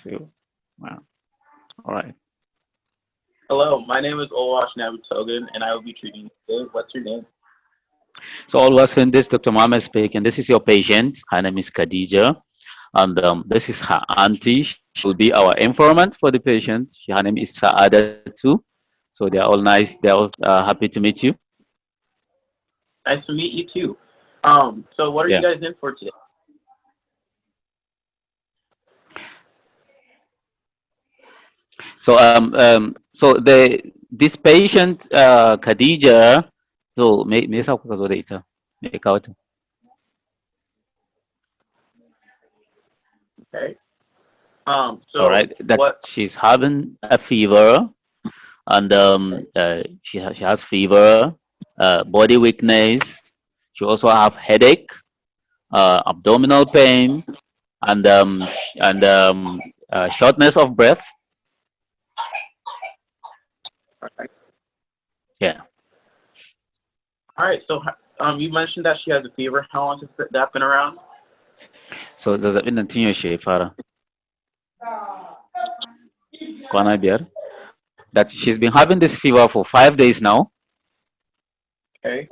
Two. Wow. All right. Hello, my name is Oluwaseun Abitogun, and I will be treating you today. What's your name? So all was in this, Dr. Mohammed speaking. This is your patient. Her name is Khadija, and this is her auntie. She will be our informant for the patient. Her name is Saada too. So they are all nice. They are all happy to meet you. Nice to meet you too. So what are you Yeah. guys in for today? So the this patient Khadija. So me yasa kuka zo da ita? Me ya kawo ta? Okay. All So right. That what? she's having a fever, and Okay. she has fever, body weakness. She also have headache, abdominal pain, and shortness of breath. All right. Yeah. All right. So you mentioned that she has a fever. How long has that been around? So zazzabin nan tun yaushe ya fara? Kwana biyar. That she's been having this fever for 5 days now. Okay.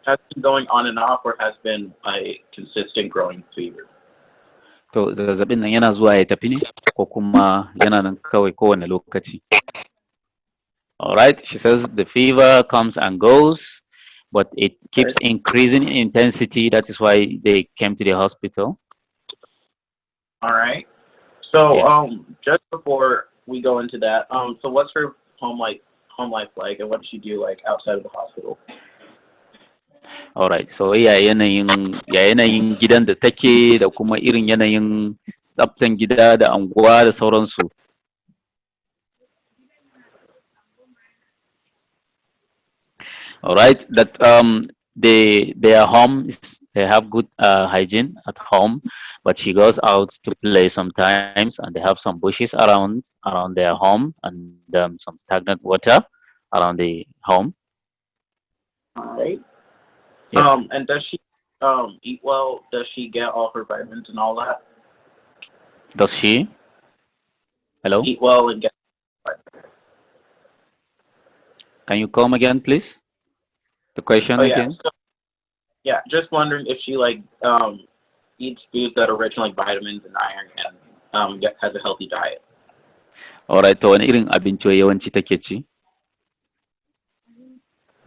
Has been going on and off, or has been a consistent growing fever? To zazzabin nan yana zuwa ya tafi ne ko kuma yana nan kawai kowane lokaci. All right. She says the fever comes and goes, but it Okay. keeps increasing in intensity. That is why they came to the hospital. All right. So Yeah. just before we go into that, so what's her home life like, and what does she do like outside of the hospital? All right. So ya yanayin gidan da take da kuma irin yanayin tsaftan gida da anguwa da sauransu. All right. That their home is they have good hygiene at home, but she goes out to play sometimes, and they have some bushes around their home, and some stagnant water around the home. All right. Yeah. And does she eat well? Does she get all her vitamins and all that? Does she? Hello. Eat well and get. Can you come again, please? The question Oh yeah. again. So yeah, just wondering if she like eats foods that are rich in like vitamins and iron and has a healthy diet. All right. To wani irin abinci yawanci take ci?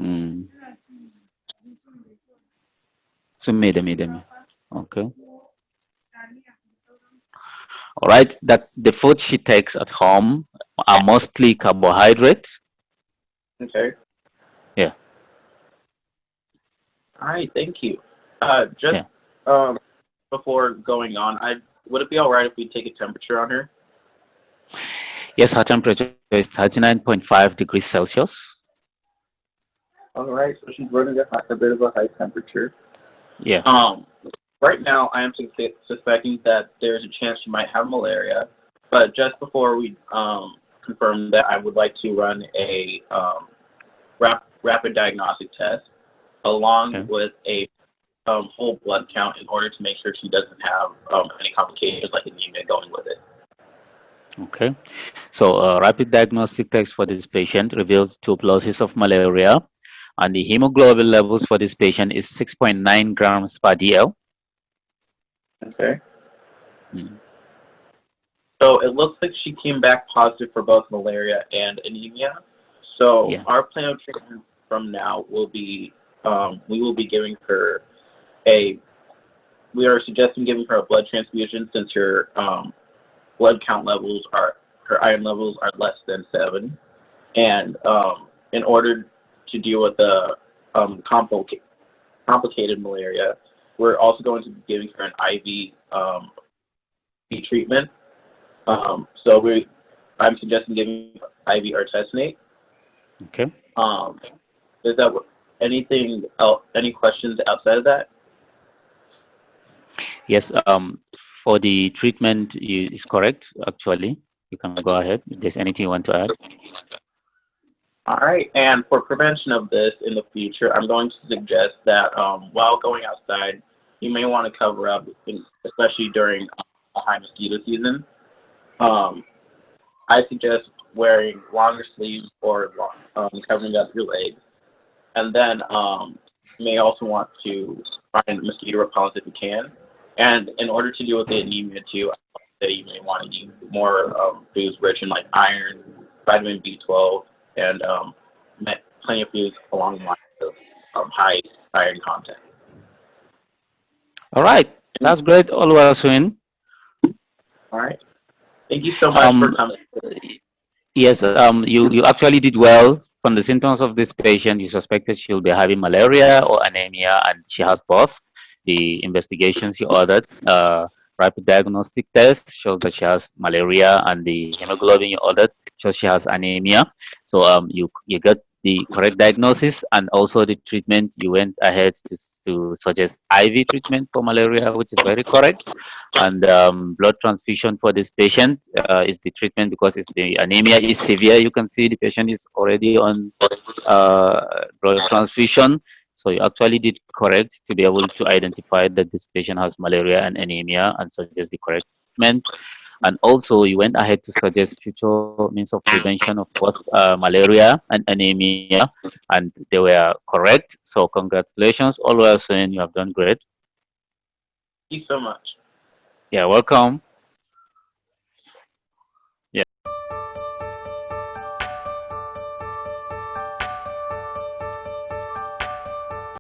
Mm. Su me da me da me. Okay. All right. That the food she takes at home are mostly carbohydrates. Okay. Yeah. All right. Thank you. Just Yeah. um before going on, I would it be all right if we take a temperature on her? Yes, her temperature is 39.5 degrees Celsius. All right. So she's running a bit of a high temperature. Yeah. Um, right now, I am suspecting that there's a chance she might have malaria. But just before we confirm that, I would like to run a rapid diagnostic test along Okay. with a whole blood count in order to make sure she doesn't have any complications like anemia going with it. Okay. So, rapid diagnostic test for this patient reveals tuberculosis of malaria, and the hemoglobin levels for this patient is 6.9 grams per DL. Okay. Mm. So it looks like she came back positive for both malaria and anemia. So Yeah. our plan of treatment from now will be we will be giving her a we are suggesting giving her a blood transfusion since her blood count levels are her iron levels are less than 7, and in order to deal with the complicated malaria, we're also going to be giving her an IV treatment. So I'm suggesting giving IV artesunate. Okay. Um, is that anything else? Any questions outside of that? Yes. For the treatment is correct. Actually, you can go ahead. If there's anything you want to add. All right. And for prevention of this in the future, I'm going to suggest that while going outside, you may want to cover up, especially during a high mosquito season. Um, I suggest wearing longer sleeves or covering up your legs. And then you may also want to find mosquito repellent if you can. And in order to deal with the anemia too, I would say you may want to eat more foods rich in like iron, vitamin B12, and plenty of foods along the lines of high iron content. All right, And, that's great, Oluwaseun. all right. Thank you so much for Um, coming. yes, you actually did well. From the symptoms of this patient, you suspected she'll be having malaria or anemia, and she has both. The investigations you ordered, rapid diagnostic test shows that she has malaria, and the hemoglobin you ordered shows she has anemia. So you got the correct diagnosis, and also the treatment. You went ahead to suggest IV treatment for malaria, which is very correct, and blood transfusion for this patient is the treatment because it's the anemia is severe. You can see the patient is already on blood transfusion. So you actually did correct to be able to identify that this patient has malaria and anemia and suggest the correct treatment. And also you went ahead to suggest future means of prevention of both malaria and anemia, and they were correct. So congratulations, all were saying you have done great. Thank you so much. Yeah, welcome.